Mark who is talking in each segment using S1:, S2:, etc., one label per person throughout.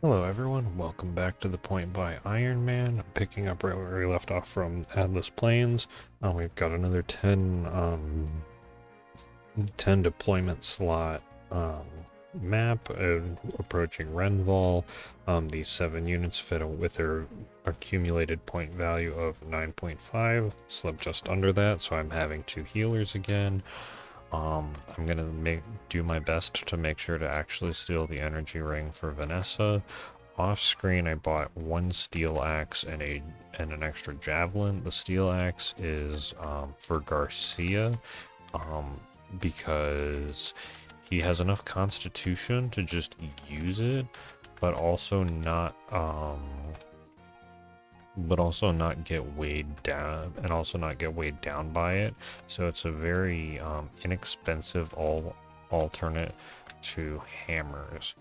S1: Hello everyone, welcome back to the Point by Iron Man. I'm picking up right where we left off from Atlas Plains. We've got another 10 deployment slot um, map approaching Renval. These 7 units fit with their accumulated point value of 9.5, slept just under that, so I'm having 2 healers again. I'm gonna do my best to make sure to actually steal the energy ring for Vanessa. Off screen, I bought 1 steel axe and an extra javelin. The steel axe is for Garcia, um, because he has enough constitution to just use it, but also not get weighed down, and also not get weighed down by it. So it's a very inexpensive alternate to hammers.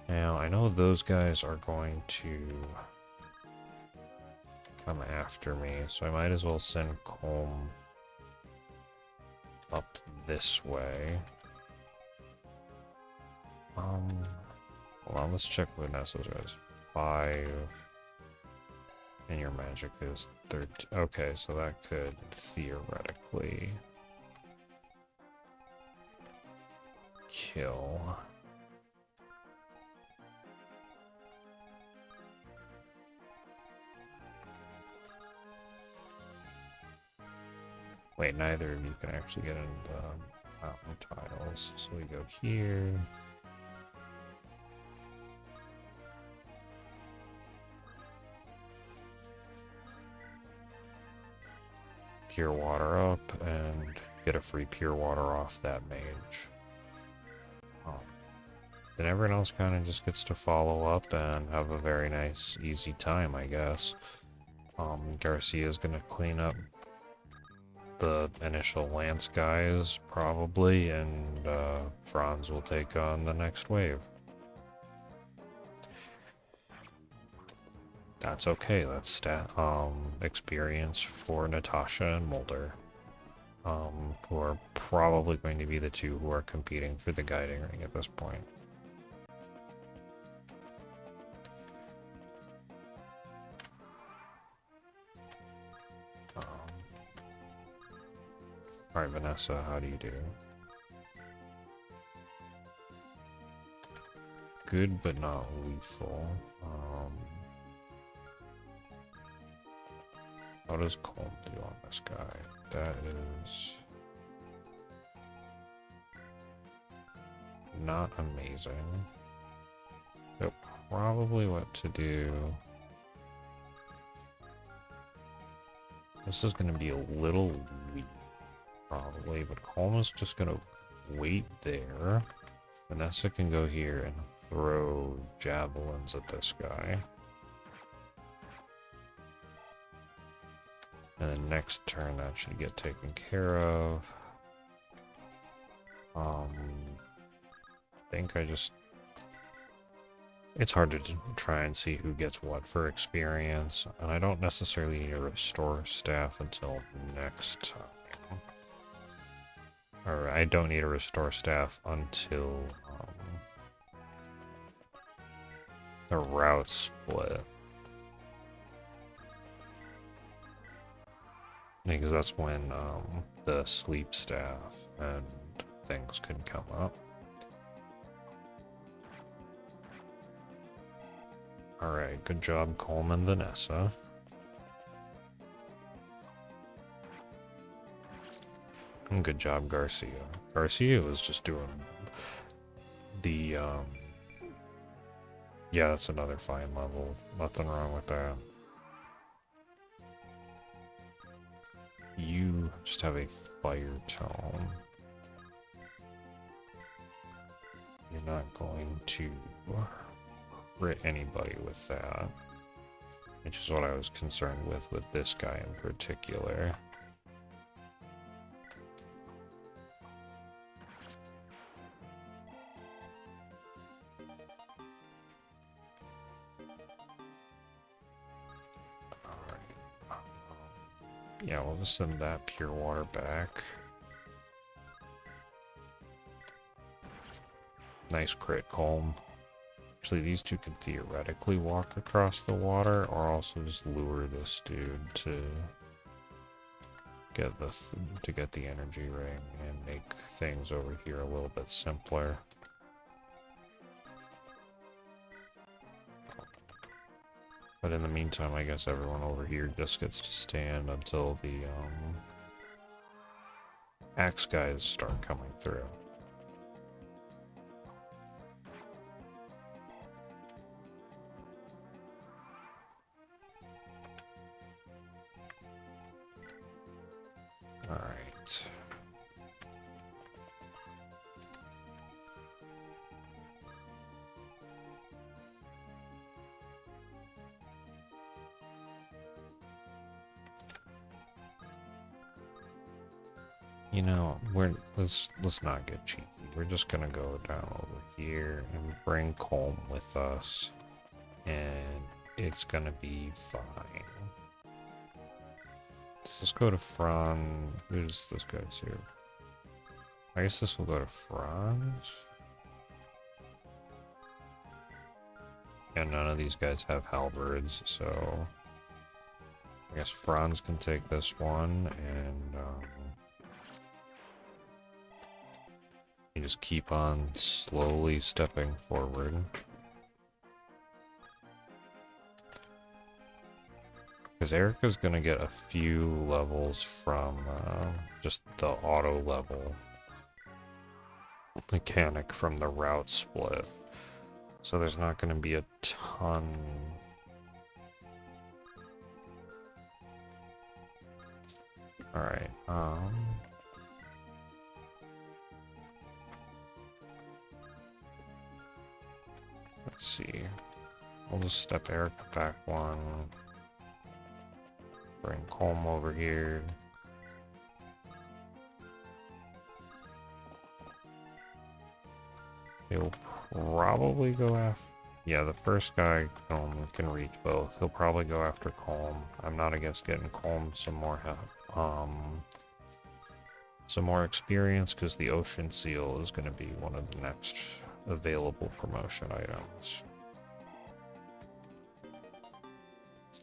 S1: Now I know those guys are going to come after me, so I might as well send Colm up this way. Hold on, let's check Vanessa's guys. 5. And your magic is 13. Okay, so that could theoretically kill. Wait, neither of you can actually get into the mountain tiles. So we go here. Pure water up and get a free pure water off that mage. Then everyone else kind of just gets to follow up and have a very nice, easy time, I guess. Garcia's gonna clean up the initial Lance guys, probably, and Franz will take on the next wave. That's okay, that's experience for Natasha and Mulder, who are probably going to be the 2 who are competing for the guiding ring at this point. Alright, Vanessa, how do you do? Good, but not lethal. How does Colm do on this guy? That is not amazing. But probably what to do. This is going to be a little weak, probably, but Colm is just going to wait there. Vanessa can go here and throw javelins at this guy. And then next turn that should get taken care of. I think I just... It's hard to try and see who gets what for experience, and I don't necessarily need to restore staff until next time. Or I don't need to restore staff until the route split. Because that's when the sleep staff and things can come up. Alright, good job, Colm and Vanessa. And good job, Garcia. Garcia was just doing the, yeah, that's another fine level. Nothing wrong with that. You just have a fire tone. You're not going to hit anybody with that, which is what I was concerned with this guy in particular. Yeah, we'll just send that pure water back. Nice crit, Colm. Actually, these two can theoretically walk across the water, or also just lure this dude to get the energy ring and make things over here a little bit simpler. But in the meantime, I guess everyone over here just gets to stand until the axe guys start coming through. Alright. You know, let's not get cheeky. We're just gonna go down over here and bring Colm with us, and it's gonna be fine. Does this go to Fran? Who does this go to? I guess this will go to Franz. And none of these guys have halberds, so I guess Franz can take this one, and you just keep on slowly stepping forward. Because Erica's gonna get a few levels from just the auto level mechanic from the route split. So there's not gonna be a ton. Alright, let's see. We'll just step Erica back one. Bring Colm over here. He'll probably go after... Yeah, the first guy can reach both. He'll probably go after Colm. I'm not against getting Colm some more experience, because the Ocean Seal is going to be one of the next available promotion items.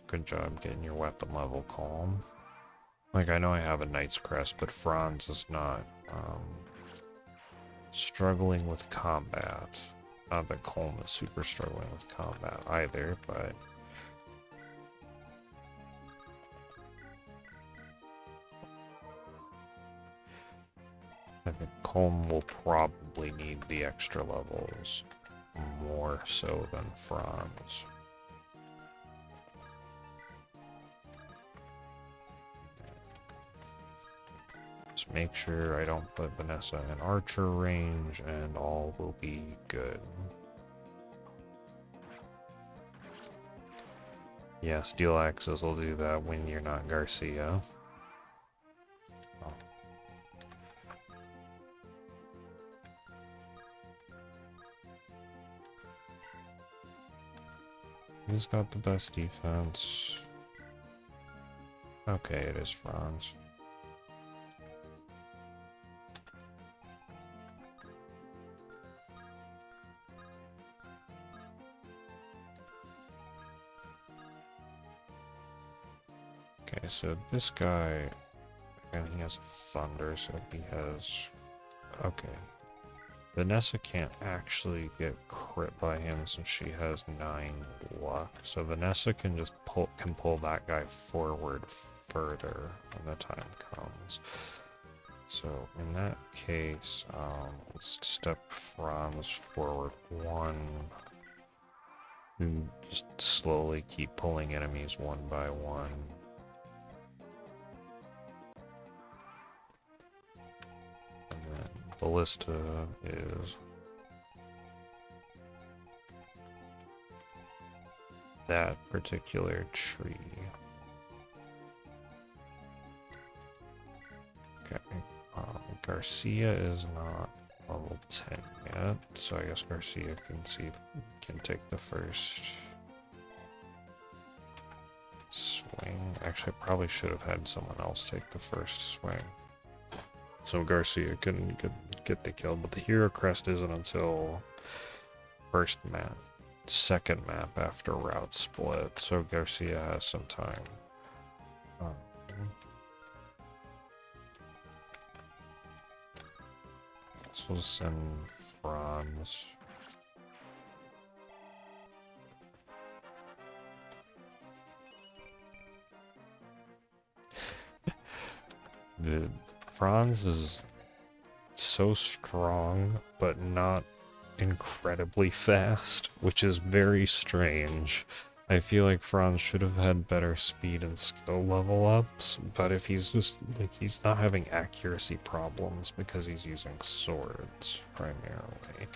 S1: Good job getting your weapon level, Colm. Like, I know I have a Knight's Crest, but Franz is not struggling with combat. Not that Colm is super struggling with combat either, but I think Colm will probably need the extra levels more so than Franz. Just make sure I don't put Vanessa in archer range, and all will be good. Yeah, steel axes will do that when you're not Garcia. Oh. Who's got the best defense? Okay, it is Franz. Okay, so this guy, and he has thunder, so he has... Okay. Vanessa can't actually get crit by him since she has 9 luck. So Vanessa can just pull that guy forward further when the time comes. So in that case, let's step Franz forward 1. And just slowly keep pulling enemies one by one. Ballista is that particular tree. Okay, Garcia is not level 10 yet, so I guess Garcia can take the first swing. Actually, I probably should have had someone else take the first swing, so Garcia couldn't get the kill, but the hero crest isn't until first match. second map after route split, so Garcia has some time. Um, so we'll send Franz. The Franz is so strong, but not incredibly fast, which is very strange. I feel like Franz should have had better speed and skill level ups, but if he's just, like, he's not having accuracy problems because he's using swords, primarily.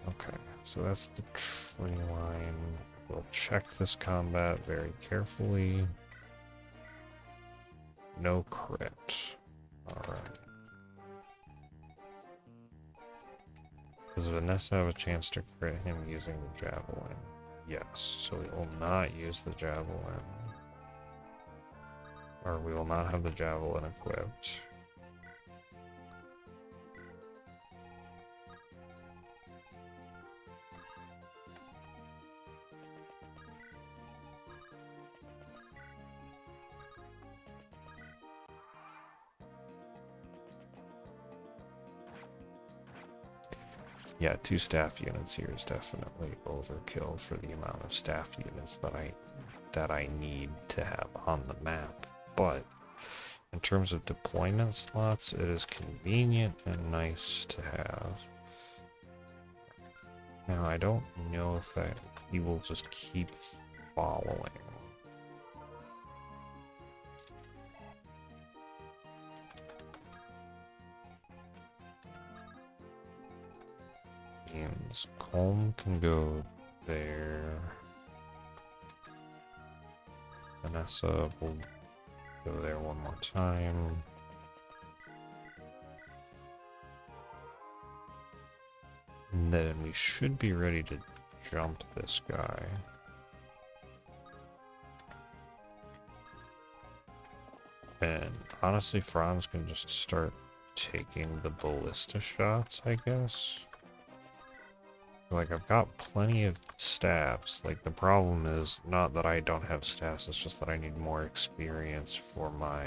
S1: Okay, so that's the tree line. We'll check this combat very carefully. No crit. Alright. Does Vanessa have a chance to crit him using the javelin? Yes, so we will not use the javelin. Or we will not have the javelin equipped. Yeah, 2 staff units here is definitely overkill for the amount of staff units that I need to have on the map. But in terms of deployment slots, it is convenient and nice to have. Now, I don't know if that he will just keep following. Means Colm can go there. Vanessa will go there one more time. And then we should be ready to jump this guy. And honestly, Franz can just start taking the ballista shots, I guess. Like, I've got plenty of staffs. Like, the problem is not that I don't have staffs, it's just that I need more experience for my,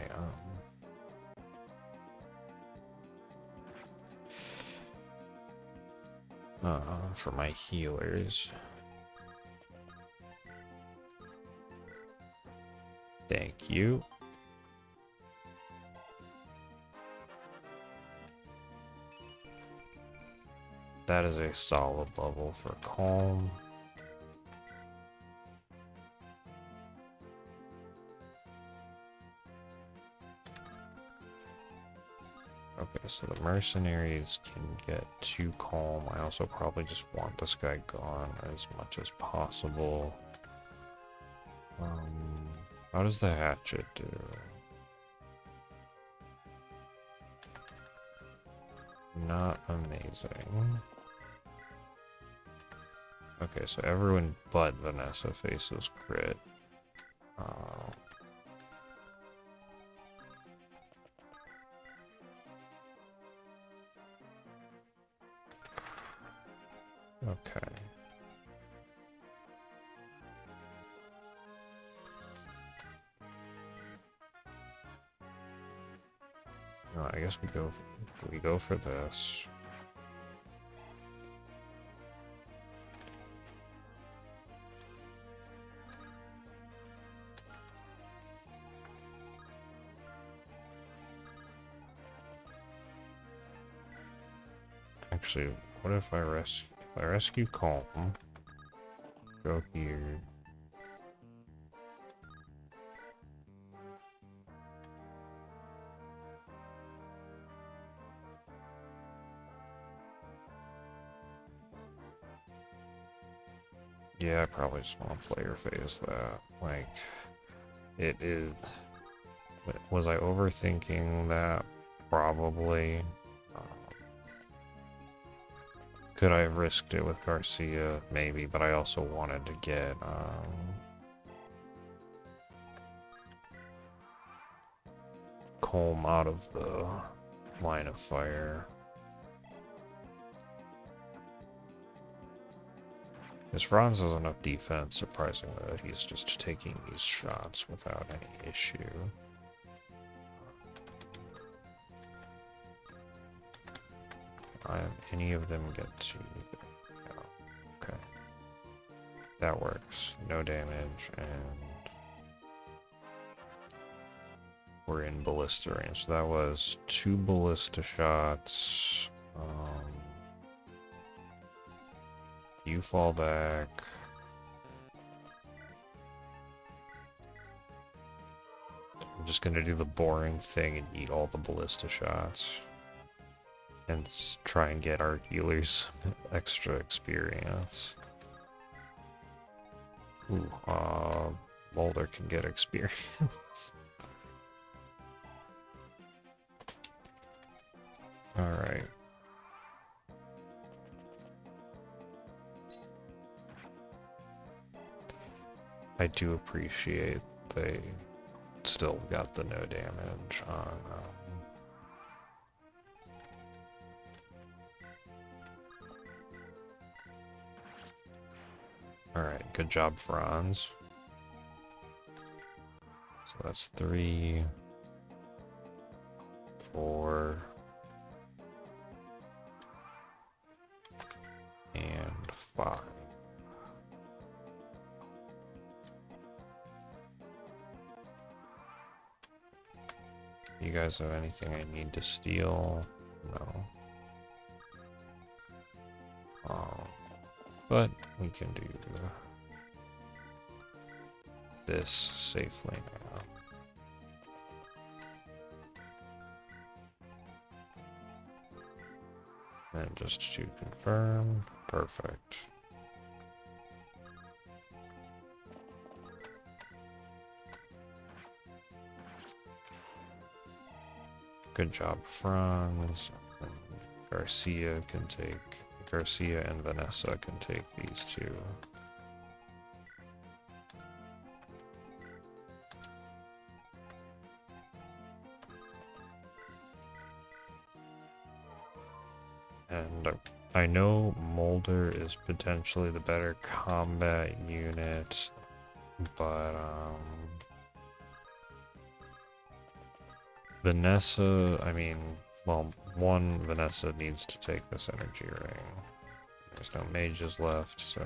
S1: for my healers. Thank you. That is a solid level for Calm. Okay, so the mercenaries can get to Calm. I also probably just want this guy gone as much as possible. How does the hatchet do? Not amazing. Okay, so everyone but Vanessa faces crit. Okay. No, I guess we go for this. Actually, what if I rescue Calm? Go here. Yeah, I probably just want to player phase that. Like, it is... Was I overthinking that? Probably. Could I have risked it with Garcia? Maybe, but I also wanted to get, Colm out of the line of fire. Because Franz has enough defense, surprisingly, that he's just taking these shots without any issue. Any of them get to... No. Okay. That works. No damage, and... we're in ballista range. So that was 2 ballista shots. You fall back. I'm just gonna do the boring thing and eat all the ballista shots. And try and get our healers extra experience. Ooh, Mulder can get experience. Alright. I do appreciate they still got the no damage on... Alright, good job, Franz. So that's 3, 4, and 5. You guys have anything I need to steal? No. But we can do this safely now. And just to confirm, perfect. Good job, Franz. And Garcia and Vanessa can take these 2. And I know Mulder is potentially the better combat unit, but Vanessa, I mean, well, Vanessa needs to take this energy ring. There's no mages left, so...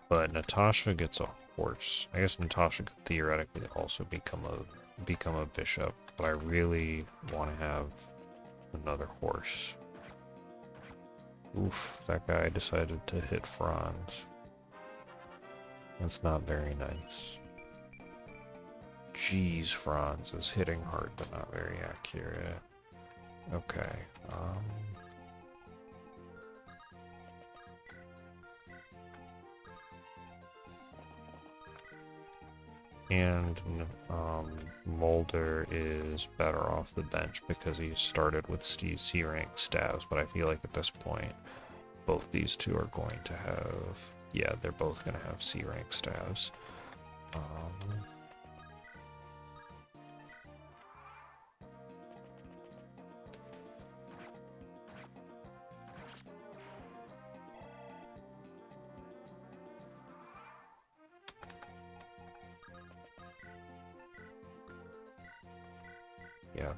S1: But Natasha gets a horse. I guess Natasha could theoretically also become a bishop, but I really want to have another horse. Oof, that guy decided to hit Franz. That's not very nice. Jeez, Franz is hitting hard but not very accurate. Okay. And Mulder is better off the bench because he started with C-rank stabs, but I feel like at this point both these two are going to have... Yeah, they're both going to have C-rank stabs. Yeah,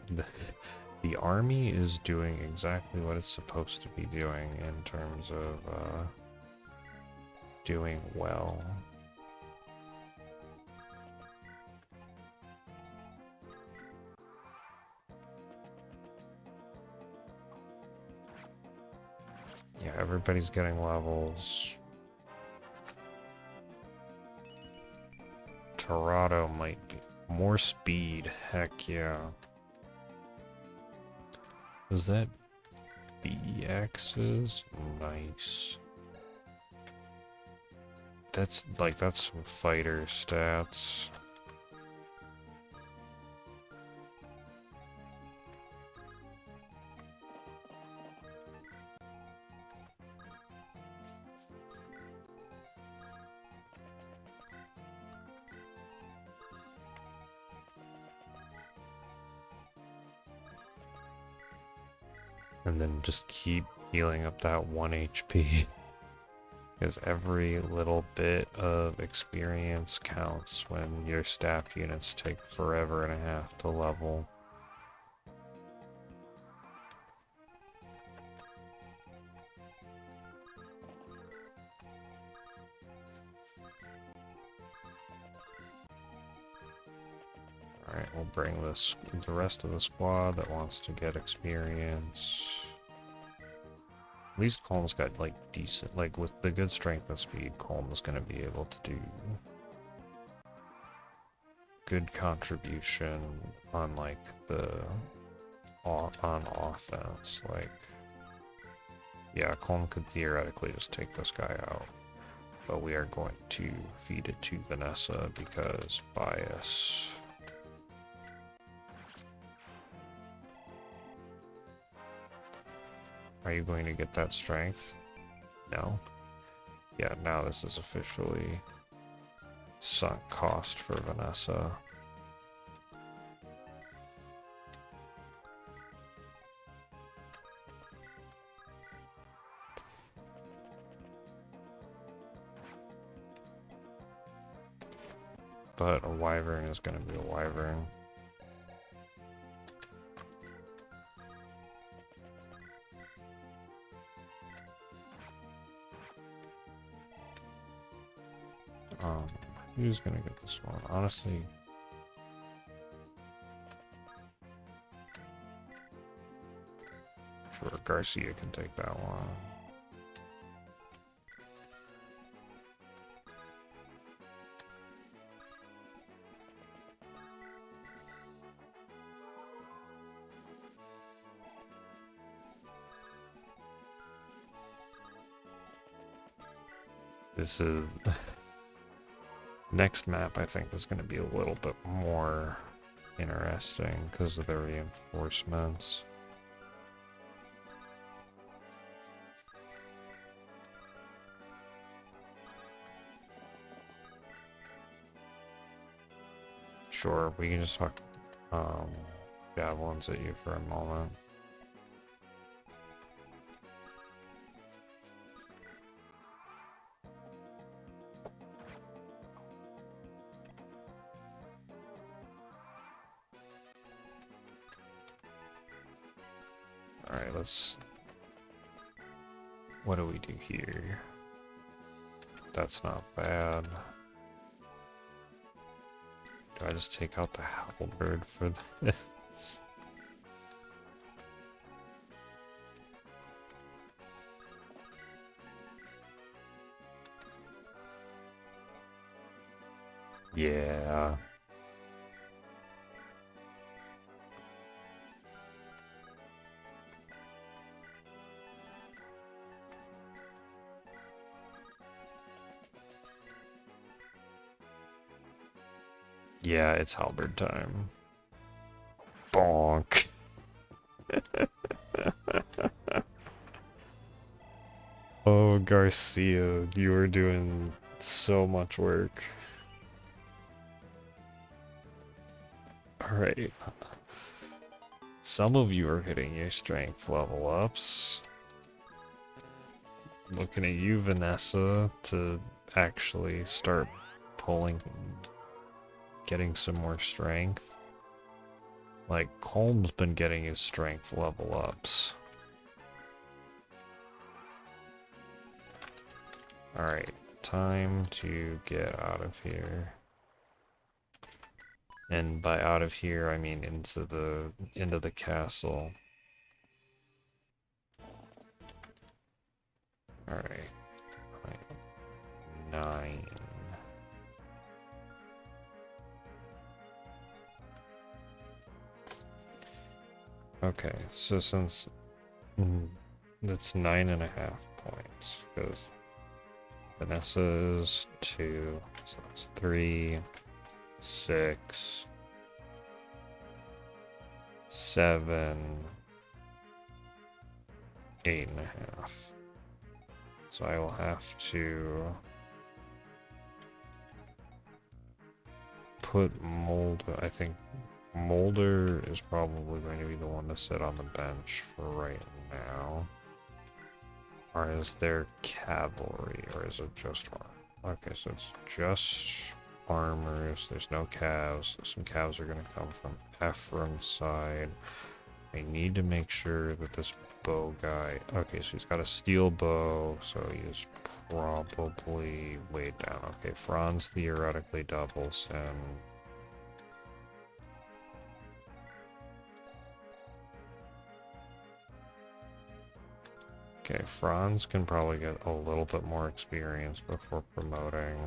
S1: the army is doing exactly what it's supposed to be doing in terms of doing well. Yeah, everybody's getting levels. Torado might be more speed, heck yeah. Was that BX's? Nice. That's some fighter stats. And then just keep healing up that 1 HP. Because every little bit of experience counts when your staff units take forever and a half to level. Alright, we'll bring the rest of the squad that wants to get experience. At least Colm's got, like, decent, like, with the good strength and speed, Colm's gonna be able to do good contribution on, like, on offense. Like, yeah, Colm could theoretically just take this guy out, but we are going to feed it to Vanessa because bias. Are you going to get that strength? No. Yeah, now this is officially sunk cost for Vanessa. But a wyvern is going to be a wyvern. Who's gonna get this one? Honestly, sure, Garcia can take that one. This is... Next map, I think, is going to be a little bit more interesting because of the reinforcements. Sure, we can just fuck javelins at you for a moment. Alright, let's... What do we do here? That's not bad. Do I just take out the halberd for this? Yeah. Yeah, it's halberd time. Bonk. Oh, Garcia, you are doing so much work. Alright. Some of you are hitting your strength level ups. Looking at you, Vanessa, to actually start pulling, getting some more strength. Like, Colm's been getting his strength level ups. Alright, time to get out of here. And by out of here, I mean into the castle. Alright. 9. Okay, so since that's 9.5 points, because Vanessa is 2, so that's 3, 6, 7, 8.5. So I will have to put Molder. I think Molder is probably going to be the one to sit on the bench for right now. Or is there cavalry, or is it just armor? Okay, so it's just armors. There's no calves. Some calves are going to come from Ephraim's side. I need to make sure that this bow guy... Okay, so he's got a steel bow, so he is probably way down. Okay, Franz theoretically doubles him. Okay, Franz can probably get a little bit more experience before promoting.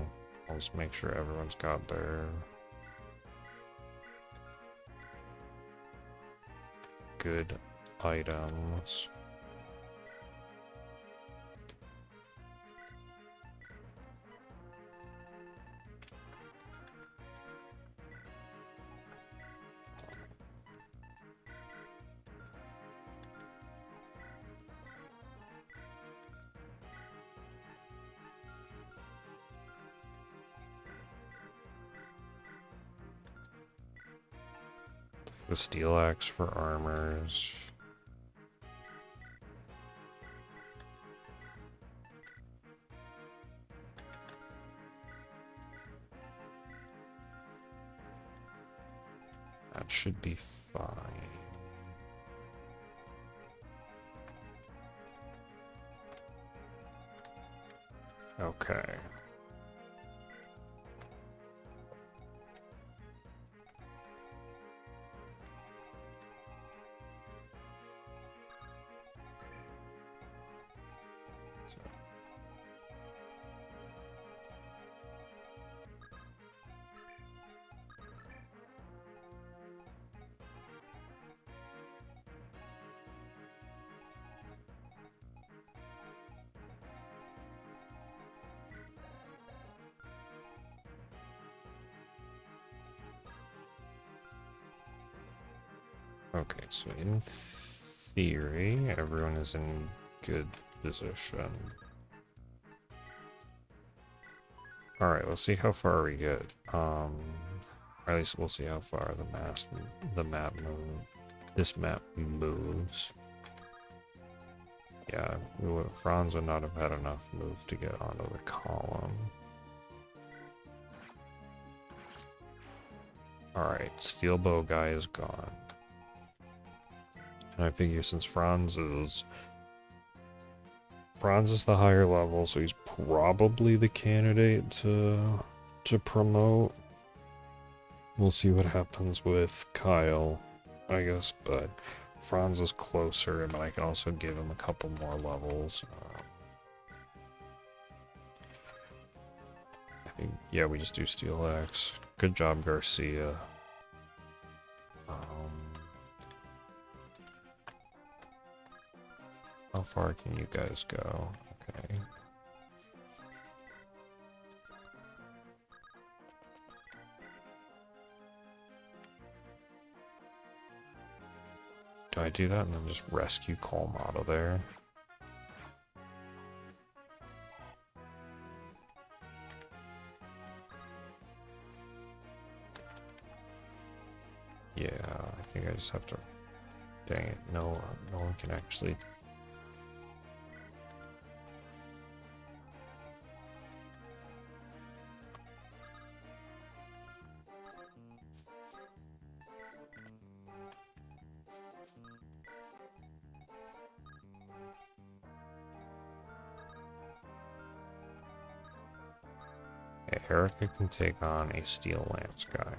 S1: I'll just make sure everyone's got their good items. The steel axe for armors. That should be fine. Okay. Okay, so in theory, everyone is in good position. Alright, let's see how far we get. Or at least we'll see how far the map this map moves. Yeah, Franz would not have had enough move to get onto the column. Alright, steel bow guy is gone. And I figure since Franz is the higher level, so he's probably the candidate to promote. We'll see what happens with Kyle, I guess, but Franz is closer, but I can also give him a couple more levels. I think, yeah, we just do Steel Axe. Good job, Garcia. How far can you guys go? Okay. Do I do that and then just rescue Colm out of there? Yeah, I think I just have to... Dang it, no one can actually... Erica can take on a Steel Lance guy.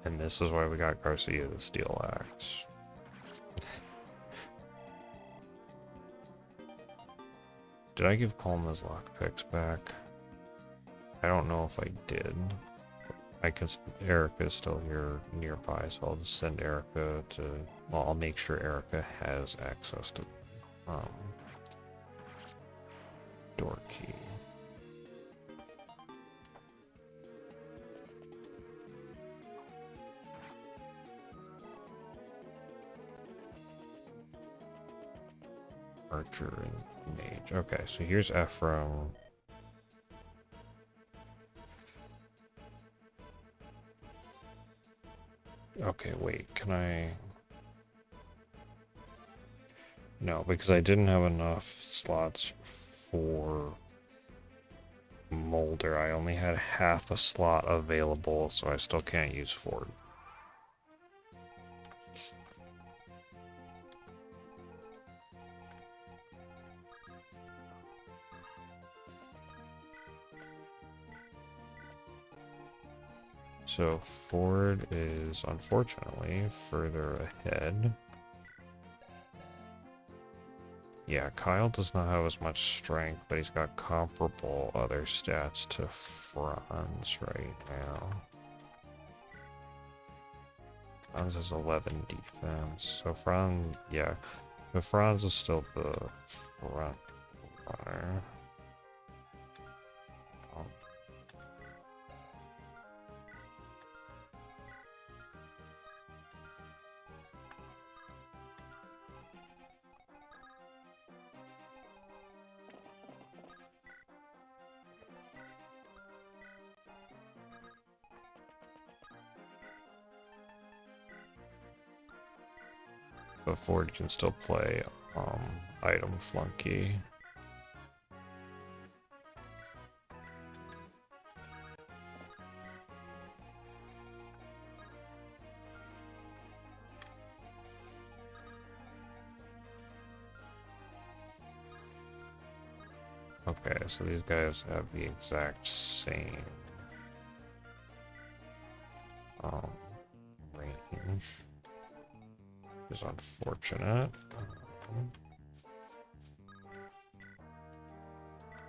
S1: And this is why we got Garcia the Steel Axe. Did I give Colm his lockpicks back? I don't know if I did. Erica is still here nearby, so I'll just send Erica to... Well, I'll make sure Erica has access to door key. Archer and mage. Okay, so here's Ephraim. Okay, wait, can I... No, because I didn't have enough slots for Molder. I only had half a slot available, so I still can't use Ford. So Ford is unfortunately further ahead. Yeah, Kyle does not have as much strength, but he's got comparable other stats to Franz right now. Franz has 11 defense, so Franz, yeah, but Franz is still the front runner. Um, but Ford can still play item flunky. Okay, so these guys have the exact same range. Is unfortunate.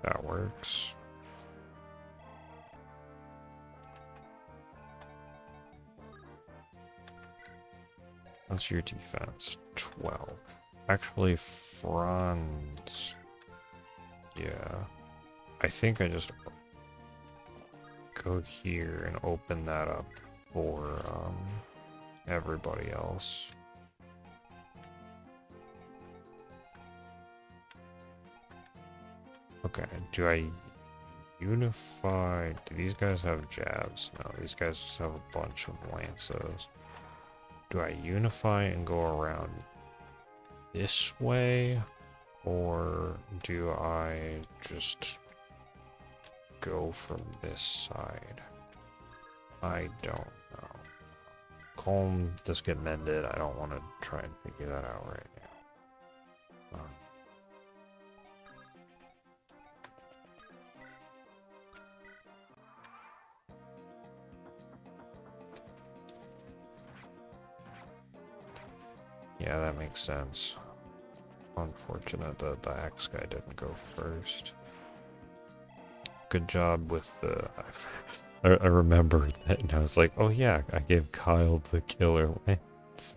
S1: That works. What's your defense? 12. Actually, Franz. Yeah. I think I just go here and open that up for everybody else. Okay, do I unify? Do these guys have jabs? No, these guys just have a bunch of lances. Do I unify and go around this way? Or do I just go from this side? I don't know. Calm, just get mended. I don't want to try and figure that out right now. Yeah, that makes sense. Unfortunate that the axe guy didn't go first. Good job with the... I remember that and I was like, oh yeah, I gave Kyle the killer lance.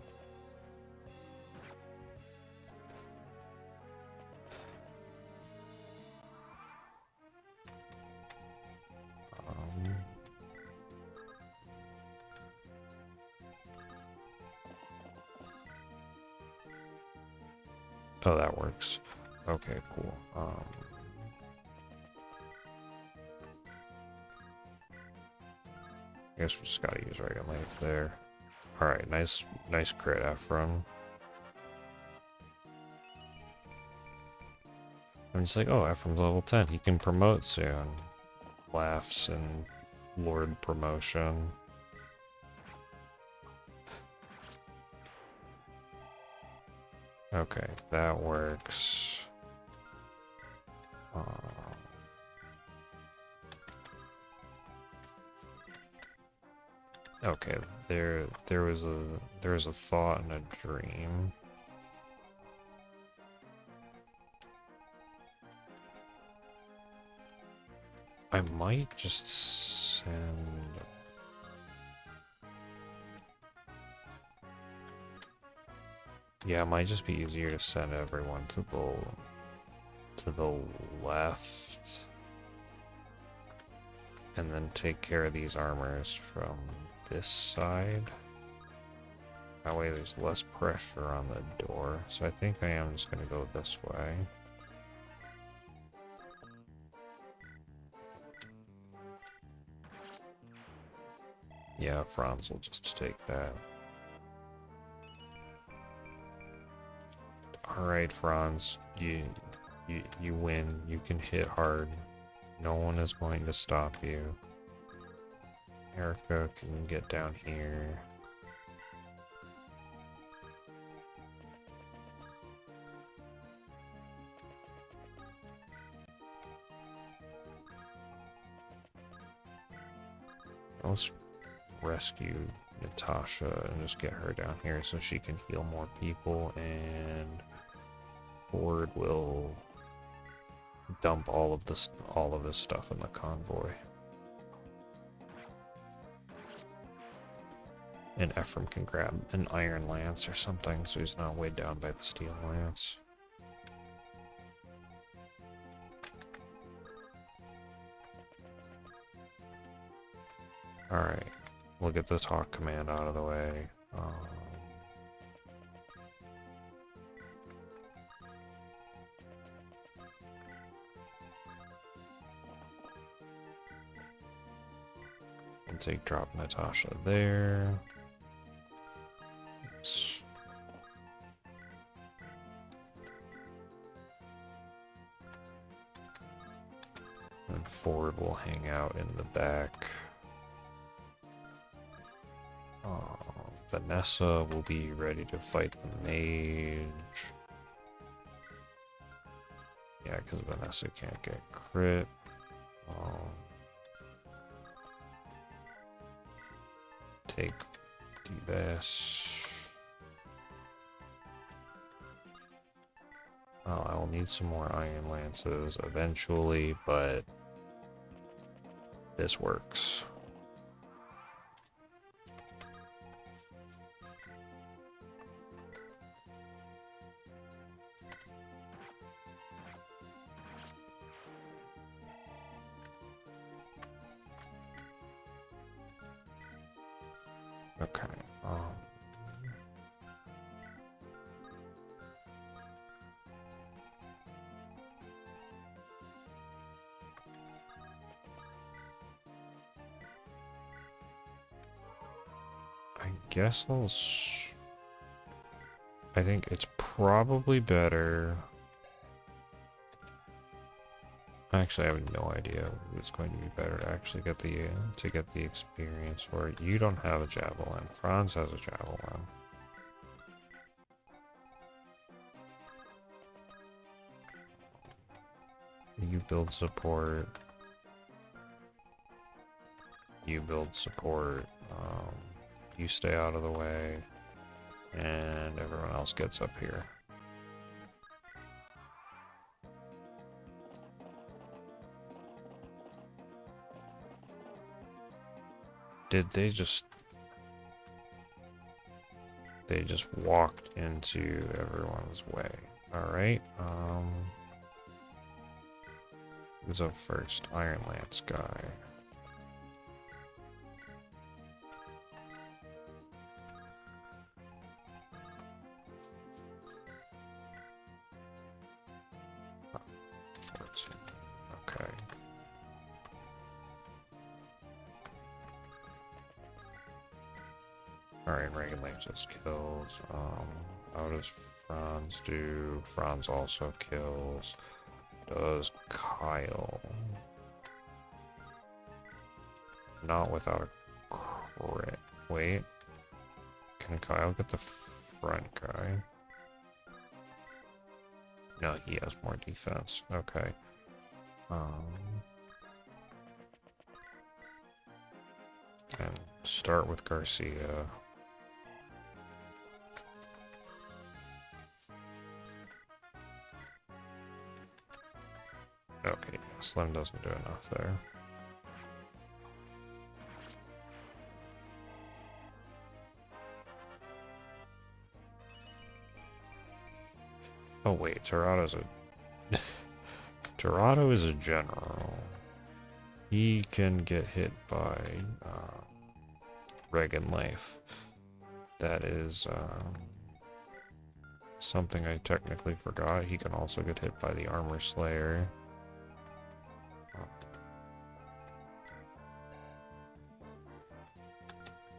S1: Oh, that works. Okay, cool. I guess we just gotta use Dragon Leaf there. Alright, nice crit, Ephraim. I'm just like, oh, Ephraim's level 10. He can promote soon. Laughs and Lord promotion. Okay, that works. Okay, there was a thought and a dream. I might just send... Yeah, it might just be easier to send everyone to the left. And then take care of these armors from this side. That way there's less pressure on the door. So I think I am just gonna go this way. Yeah, Franz will just take that. Alright, Franz. You win. You can hit hard. No one is going to stop you. Erica can get down here. Let's rescue Natasha and just get her down here so she can heal more people, and Ford will dump all of this stuff in the convoy. And Ephraim can grab an iron lance or something so he's not weighed down by the steel lance. Alright, we'll get this Hawk command out of the way. And take drop Natasha there. And Ford will hang out in the back. Vanessa will be ready to fight the mage. Yeah, because Vanessa can't get crit. Take D-Bass. I will need some more iron lances eventually, but this works. Okay. I guess I think it's probably better. Actually, I have no idea what's going to be better to actually get the experience for it. You don't have a javelin. Franz has a javelin. You build support. You build support. You stay out of the way, and everyone else gets up here. Did they just walked into everyone's way. Alright, who's up first? Iron Lance guy. Okay. Alright, Reagan Lance just kills. How does Franz do? Franz also kills. Does Kyle? Not without a crit. Wait. Can Kyle get the front guy? No, he has more defense. Okay. And start with Garcia. Okay, Slim doesn't do enough there. Oh wait, Tirado's a... Tirado is a general. He can get hit by Reagan Life. That is something I technically forgot. He can also get hit by the Armor Slayer.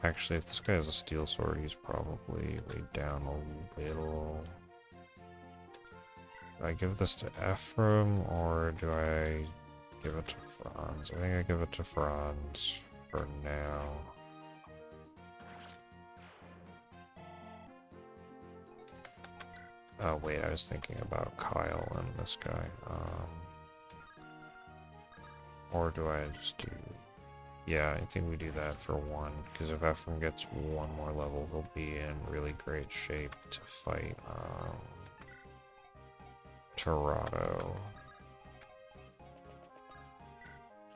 S1: Actually, if this guy has a steel sword, he's probably laid down a little. Do I give this to Ephraim or do I give it to Franz? I think I give it to Franz for now. Oh wait, I was thinking about Kyle and this guy. Or do I just do... Yeah, I think we do that for one, because if Ephraim gets one more level, he'll be in really great shape to fight Torado.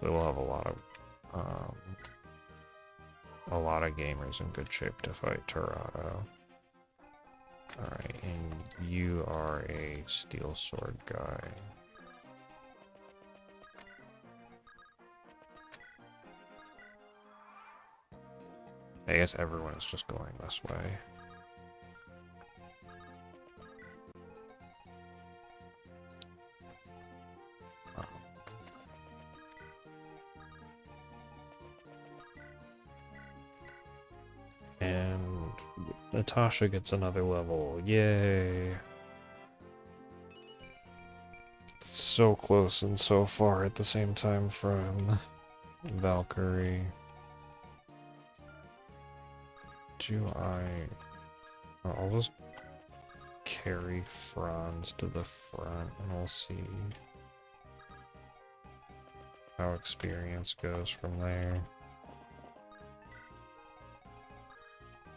S1: So we'll have a lot of gamers in good shape to fight Torado. Alright, and you are a steel sword guy. I guess everyone is just going this way. And Natasha gets another level. Yay! So close and so far at the same time from Valkyrie. I'll just carry Franz to the front and we'll see how experience goes from there.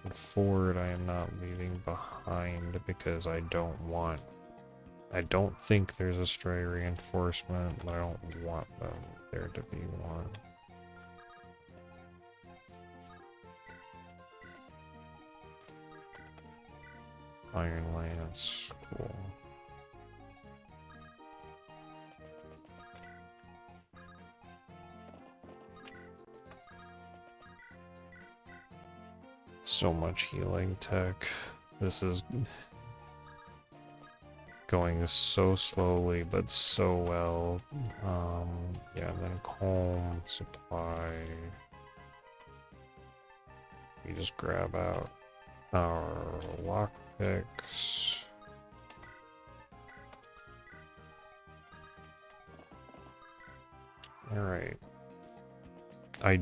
S1: And Ford I am not leaving behind because I don't think there's a stray reinforcement, but I don't want them there to be one. Iron Lance, cool. So much healing tech. This is going so slowly, but so well. Yeah, and then comb, supply. We just grab out our lockpicks. Alright. I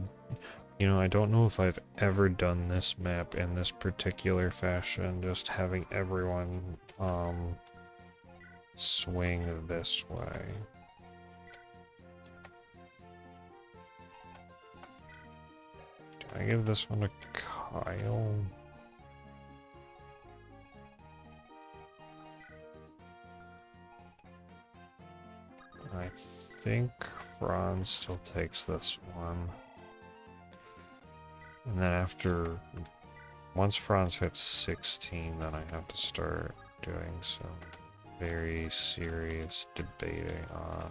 S1: don't know if I've ever done this map in this particular fashion, just having everyone swing this way. Do I give this one to Kyle? I think Franz still takes this one. And then once Franz hits 16, then I have to start doing some very serious debating on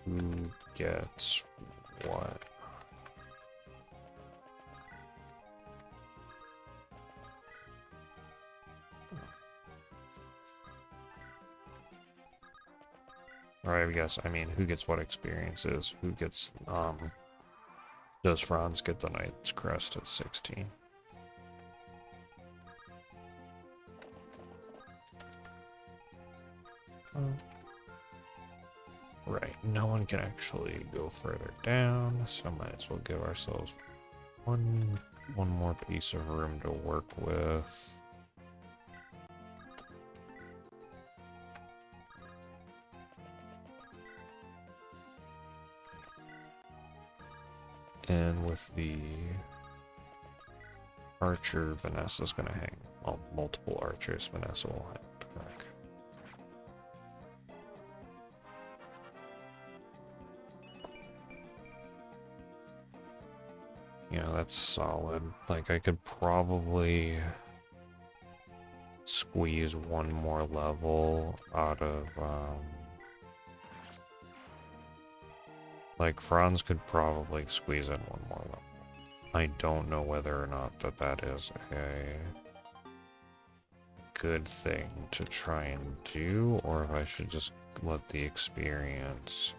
S1: who gets what. Or I mean, who gets what experiences, who gets, does Franz get the Knight's Crest at 16? Right, no one can actually go further down, so might as well give ourselves one more piece of room to work with. And with the archer, Vanessa's gonna hang. Well, multiple archers, Vanessa will hang back. Yeah, that's solid. Like, I could probably squeeze one more level out of, like, Franz could probably squeeze in one more level. I don't know whether or not that is a good thing to try and do, or if I should just let the experience,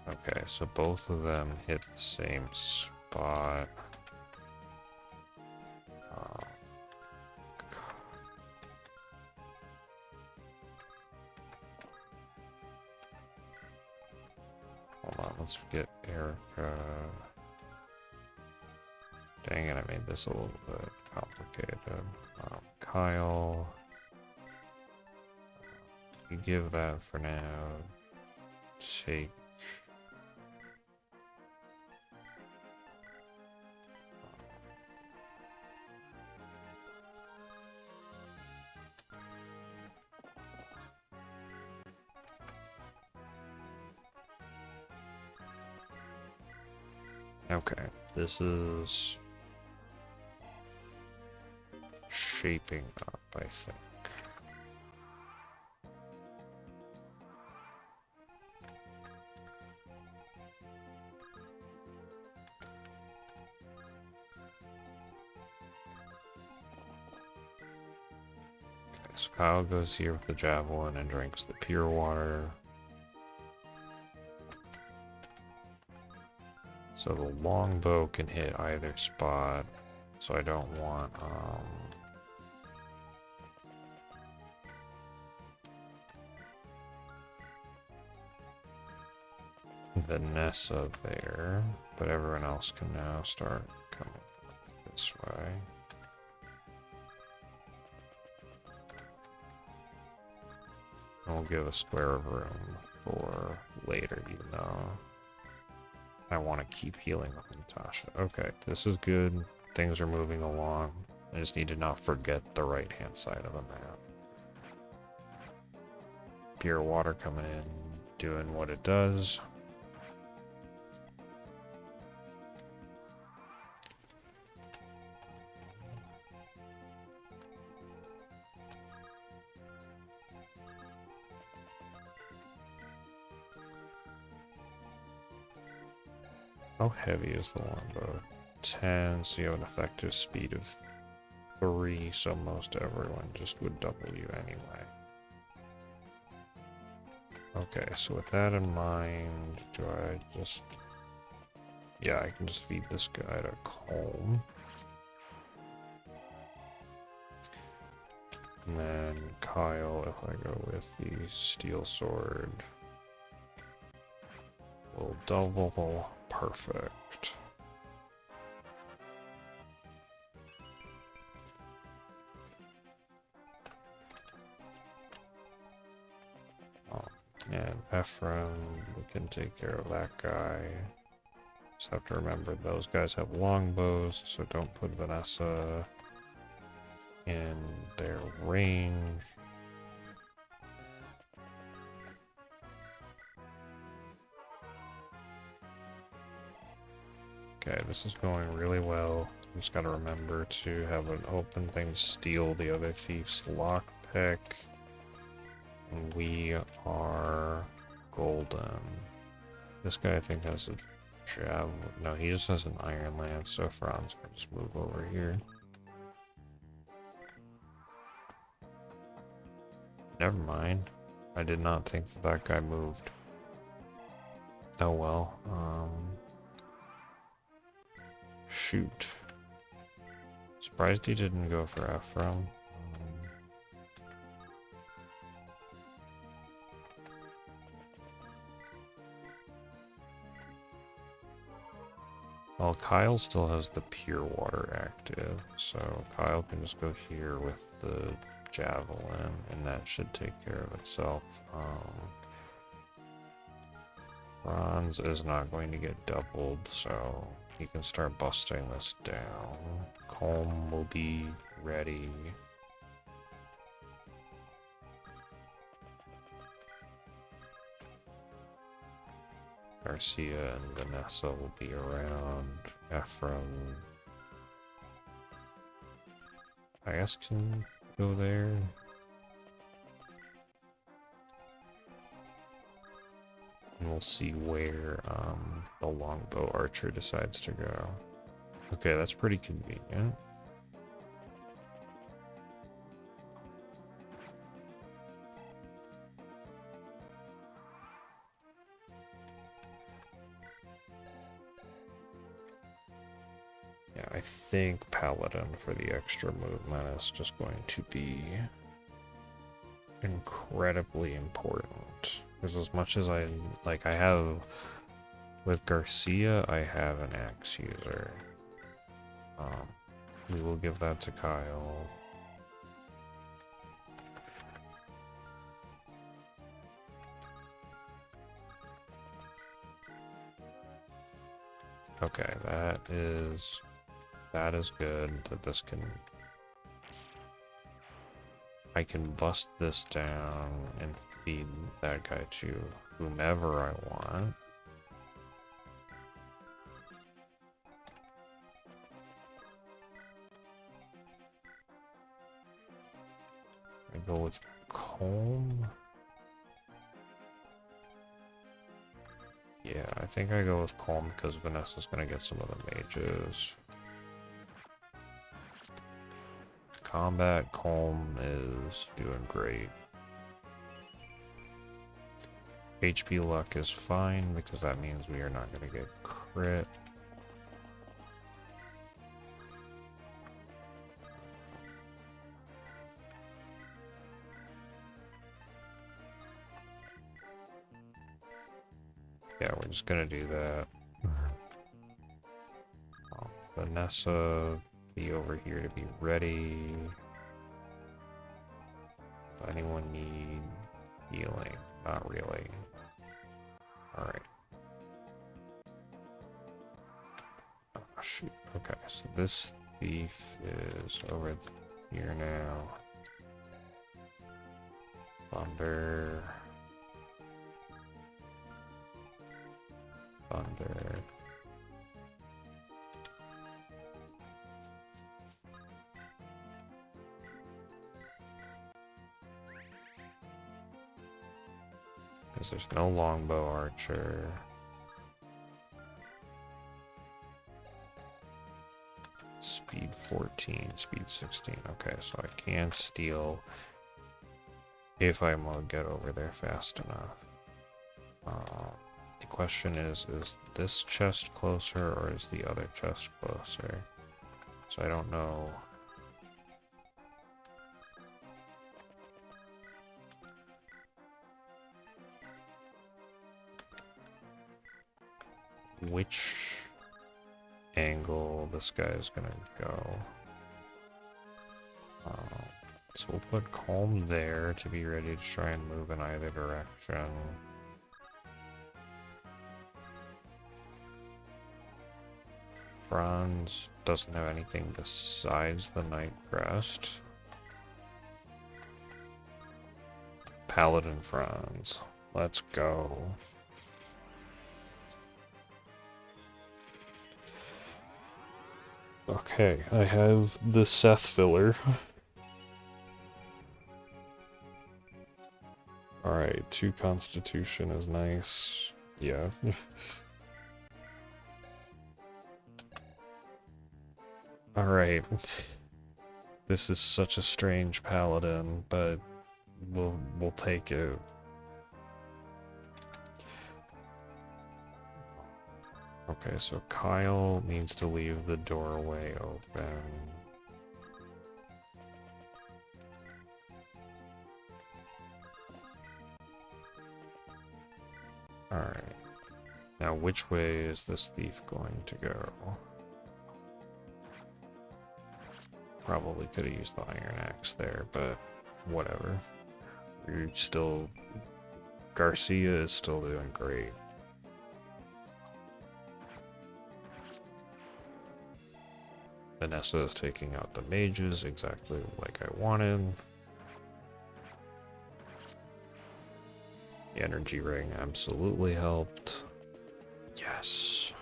S1: okay, so both of them hit the same spot. let's get Erica. Dang it, I made this a little bit complicated. Kyle. You give that for now. Take. Okay, this is shaping up, I think. Okay, so Kyle goes here with the javelin and drinks the pure water. So the longbow can hit either spot, so I don't want, Vanessa there, but everyone else can now start coming this way. And we'll give a square of room for later, even though I want to keep healing up Natasha. Okay, this is good. Things are moving along. I just need to not forget the right-hand side of the map. Pure water coming in, doing what it does. How heavy is the longbow? 10, so you have an effective speed of 3, so most everyone just would double you anyway. Okay, so with that in mind, do I just... Yeah, I can just feed this guy to Colm. And then Kyle, if I go with the steel sword, will double. Perfect. Oh, and Ephraim, we can take care of that guy. Just have to remember those guys have longbows, so don't put Vanessa in their range. Okay, this is going really well. Just gotta remember to have an open thing to steal the other thief's lockpick. And we are golden. This guy I think has a javelin. No, he just has an iron lance, so Fran's gonna just move over here. Never mind. I did not think that that guy moved. Oh well. Shoot. Surprised he didn't go for Ephraim. Well, Kyle still has the pure water active, so Kyle can just go here with the javelin, and that should take care of itself. Bronze is not going to get doubled, so he can start busting this down. Colm will be ready. Garcia and Vanessa will be around. Ephraim, I guess, can go there. And we'll see where the longbow archer decides to go. Okay, that's pretty convenient. Yeah, I think Paladin for the extra movement is just going to be incredibly important. Because as much as I have With Garcia, I have an axe user. We will give that to Kyle. Okay, that is good that this can... I can bust this down and feed that guy to whomever I want. I go with Comb. Yeah, I think I go with Calm because Vanessa's gonna get some of the mages. Combat Calm is doing great. HP luck is fine because that means we are not gonna get crit. Yeah, we're just gonna do that. Vanessa, be over here to be ready. Does anyone need healing? Not really. Alright. Oh, shoot. Okay, so this thief is over here now. Thunder. Thunder. Because there's no longbow archer. Speed 14, speed 16. Okay, so I can steal if I get over there fast enough. The question is this chest closer or is the other chest closer? So I don't know. Which angle this guy is gonna go. So we'll put Calm there to be ready to try and move in either direction. Franz doesn't have anything besides the Night Crest. Paladin Franz. Let's go. Okay, I have the Seth filler. Alright, 2 Constitution is nice. Yeah. Alright. This is such a strange paladin, but we'll take it. Okay, so Kyle needs to leave the doorway open. Alright. Now, which way is this thief going to go? Probably could have used the iron axe there, but whatever. We're still... Garcia is still doing great. Vanessa is taking out the mages exactly like I wanted. The energy ring absolutely helped. Yes.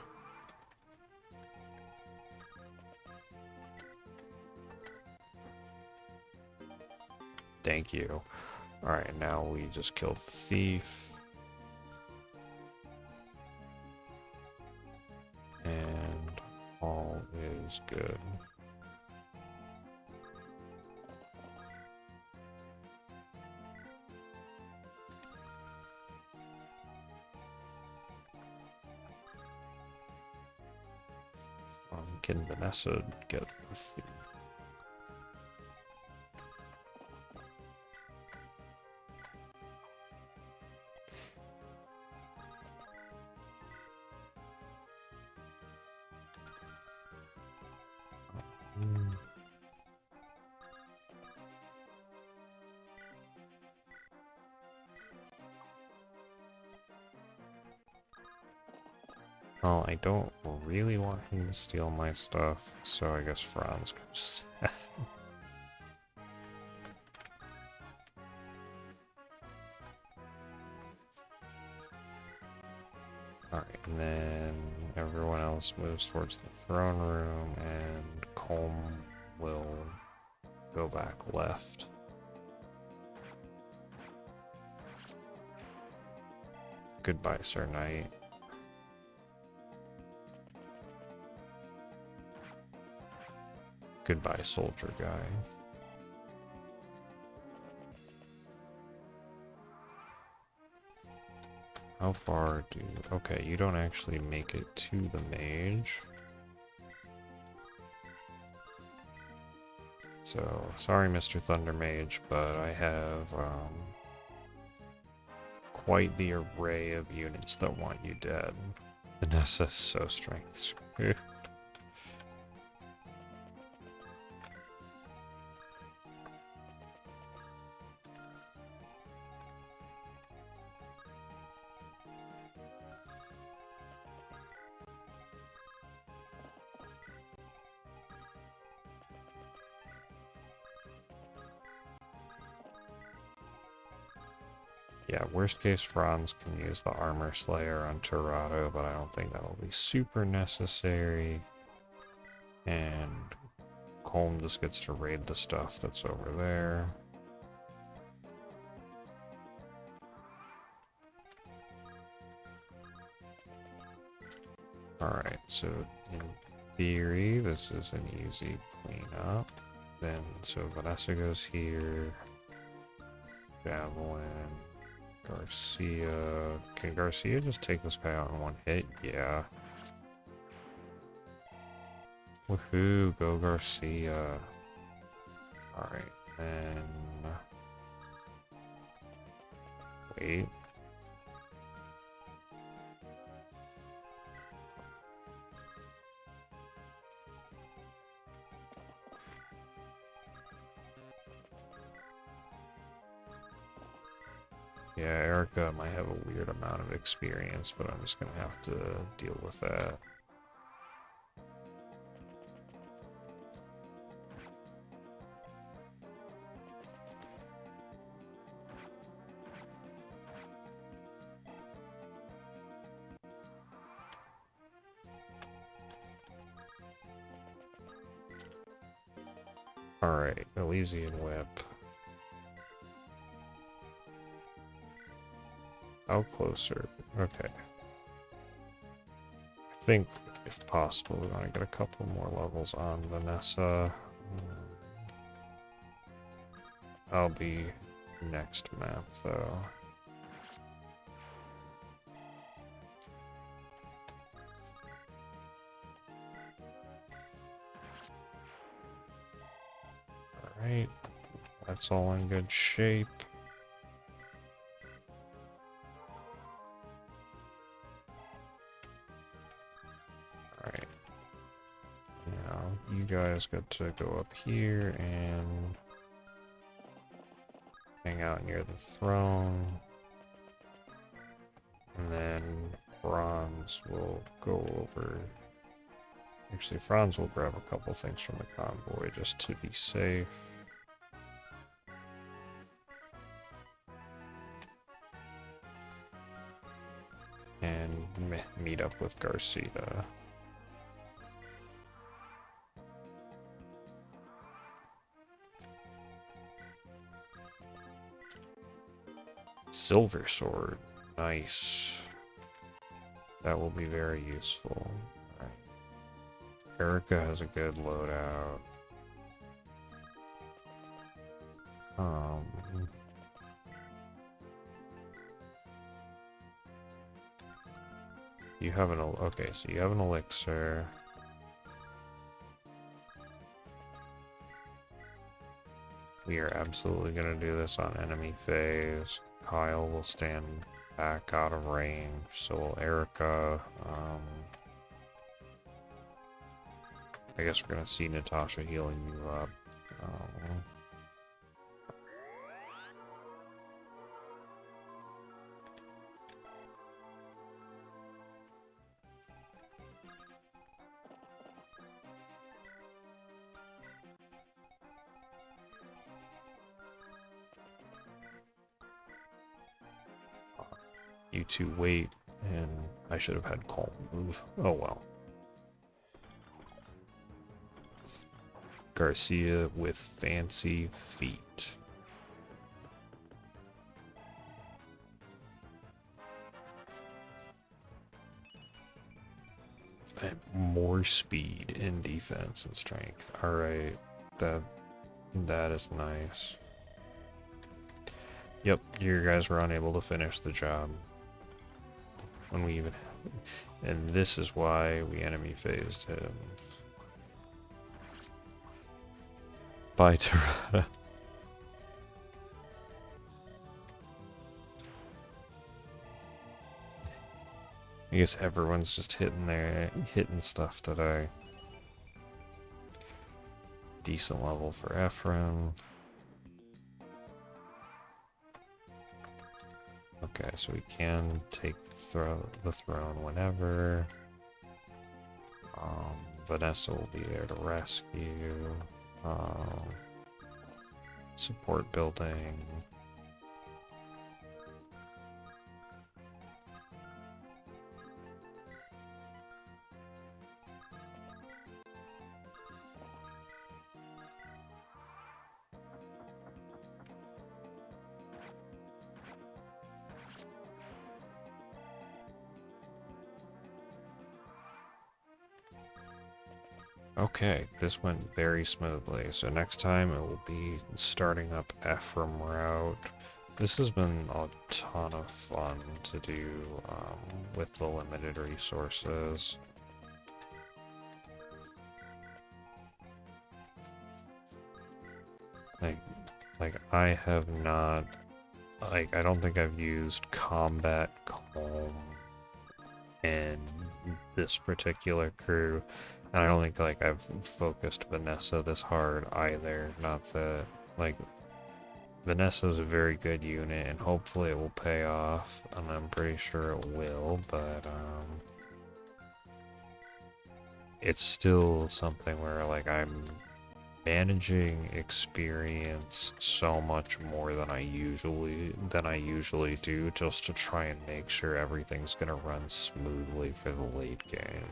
S1: Thank you. Alright, now we just killed the thief. And all is good. Can Vanessa get the thief? Well, I don't really want him to steal my stuff, so I guess Franz can just... Alright, and then everyone else moves towards the throne room, and Colm will go back left. Goodbye, Sir Knight. Goodbye, soldier guy. How far do... Okay, you don't actually make it to the mage. So, sorry Mr. Thunder Mage, but I have quite the array of units that want you dead. Vanessa is so strength. Yeah, worst case Franz can use the Armor Slayer on Torado, but I don't think that'll be super necessary. And Colm just gets to raid the stuff that's over there. Alright, so in theory, this is an easy cleanup. Then, so Vanessa goes here. Javelin. Garcia. Can Garcia just take this guy out in one hit? Yeah. Woohoo, go Garcia. Alright, then... Wait. Yeah, Erica might have a weird amount of experience, but I'm just gonna have to deal with that. Alright, Elysian Whip. How closer? Okay. I think, if possible, we're gonna get a couple more levels on Vanessa. I'll be next map, though. Alright, that's all in good shape. Alright. Now, you guys got to go up here and hang out near the throne. And then Franz will go over. Actually, Franz will grab a couple things from the convoy just to be safe. And meet up with Garcia. Silver sword. Nice. That will be very useful. Right. Erica has a good loadout. You have an okay, so you have an elixir. We are absolutely gonna do this on enemy phase. Kyle will stand back out of range, so will Erica. I guess we're gonna see Natasha healing you up. you to wait, and I should have had calm move. Oh well. Garcia with fancy feet. And more speed in defense and strength. Alright, that is nice. Yep, you guys were unable to finish the job. When we even... And this is why we enemy phased him. Bye, Terada. I guess everyone's just hitting stuff today. Decent level for Ephraim. Okay, so we can take the throne whenever. Vanessa will be there to rescue. Support building. Okay, this went very smoothly. So next time it will be starting up Ephraim route. This has been a ton of fun to do with the limited resources. Like I have not, I don't think I've used combat calm in this particular crew. And I don't think I've focused Vanessa this hard either. Not that Vanessa's a very good unit and hopefully it will pay off, and I'm pretty sure it will, but it's still something where I'm managing experience so much more than I usually do, just to try and make sure everything's gonna run smoothly for the late game.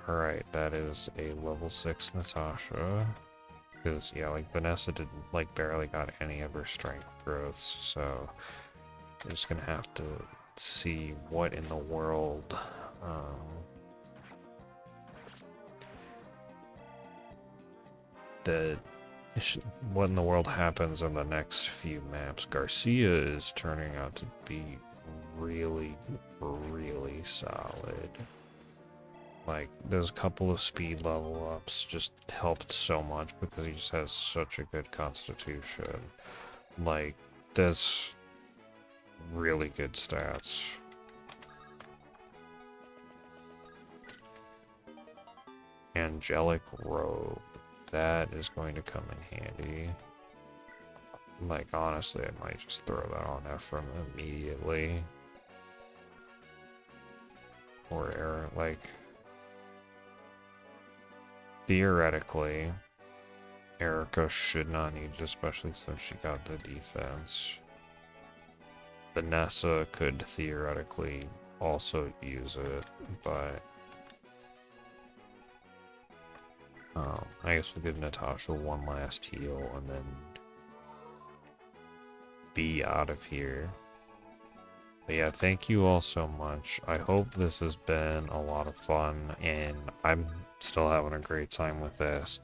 S1: Alright, that is a level 6 Natasha. Because, yeah, Vanessa didn't, barely got any of her strength growths, so I'm just gonna have to see what in the world, what in the world happens in the next few maps. Garcia is turning out to be really, really solid. Those couple of speed level ups just helped so much because he just has such a good constitution. That's really good stats. Angelic robe. That is going to come in handy. Honestly, I might just throw that on Ephraim immediately. Or Aaron, theoretically, Erica should not need it, especially since she got the defense. Vanessa could theoretically also use it, but I guess we'll give Natasha one last heal and then be out of here. But yeah, thank you all so much. I hope this has been a lot of fun, and I'm still having a great time with this.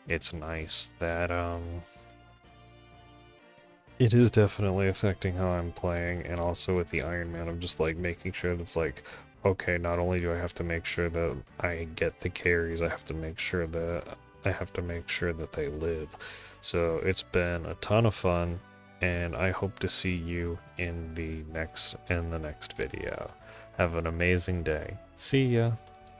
S1: It's nice that it is definitely affecting how I'm playing, and also with the Iron Man, I'm just making sure that's okay, not only do I have to make sure that I get the carries, I have to make sure that they live. So it's been a ton of fun, and I hope to see you in the next video. Have an amazing day. See ya.